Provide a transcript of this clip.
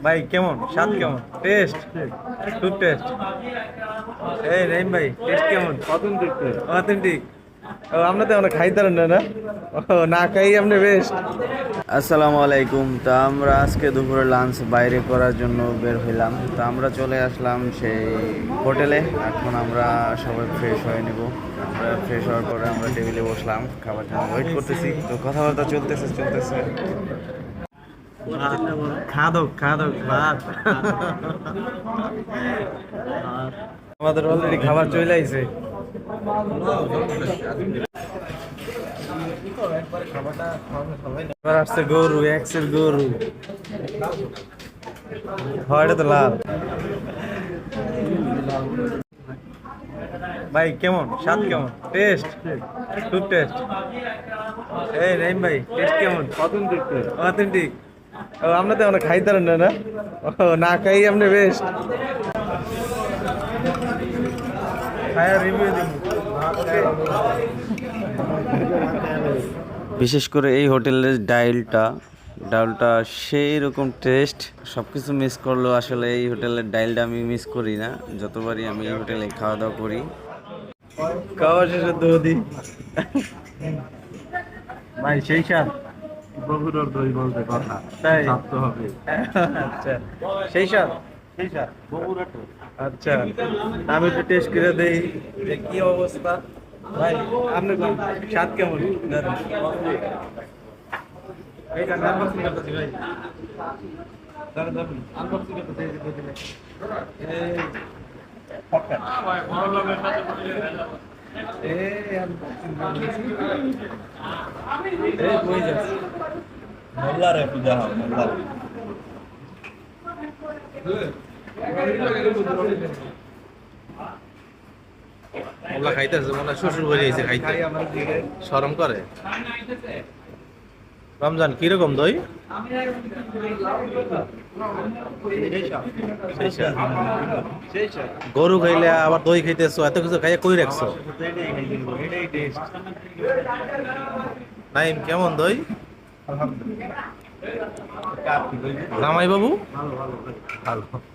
ভাই কেমন স্বাদ কেমন টেস্ট? খুব টেস্ট। এই নাইম ভাই টেস্ট কেমন? Authentic test. অথেন্টিক। ও আমরা তো আমরা খাইতারেন না না? ও না খাই আপনি বেস্ট। আসসালামু আলাইকুম। তা আমরা আজকে দুপুরে লাঞ্চ বাইরে করার জন্য বের হইলাম। তো আমরা চলে আসলাম সেই হোটেলে। এখন আমরা সবাই ফ্রেশ হয়ে নেব। আমরা ফ্রেশ হওয়ার পরে আমরা টেবিলে বসলাম, খাবার জন্য ওয়েট করতেছি। তো কথাবার্তা চলতেছে। খাদক ভাত। আমাদের অলরেডি খাবার চলে আইছে। এবার আসছে গরু, এক্সের গরু। হয় এটা তো লাল। ভাই কেমন স্বাদ কেমন টেস্ট? খুব টেস্ট। এই নাইম ভাই টেস্ট কেমন? Authentic test. অথেন্টিক। ও আমরা তো আমরা খাইতারেন না না? ও না খাই আপনি বেস্ট। খায়া রিভিউ দিন। বিশেষ করে এই হোটেলের ডালটা সেই রকম টেস্ট। সব কিছু মিস করলেও আসলে এই হোটেলের ডাইলটা আমি মিস করি না, যতবারই আমি এই হোটেলে খাওয়া দাওয়া করি। খাওয়া শেষে দৌদি। ভাই সেই স্বাদ। বগুড়ার দই বলতে কথা, তাই? ছাড়তে হবে। আচ্ছা সেই স্বাদ। সেই স্যার বগুড়া তো। আচ্ছা আমি একটু টেস্ট করে দেই যে কি অবস্থা। ভাই আপনি কোন স্বাদ কেমন? এইটা আনবক্সিং করতেছি ভাই। দাঁড়ান আনবক্সিং করতেছি এই পকেট। এই আনবক্সিং করতেছি। এই কই যাচ্ছে? মোল্লারে পূজা হয়, মোল্লারে। মোল্লা খাইতেছে, মোল্লা শ্বশুর বাড়ি এসে খাইতে শরম করে। রমজান কিরকম দই? গরু খাইলে আবার দই খাইতেছো, এত কিছু খাইয়া কই রাখছো? নাইম কেমন দই? জামাই বাবু ভালো ভালো ভালো।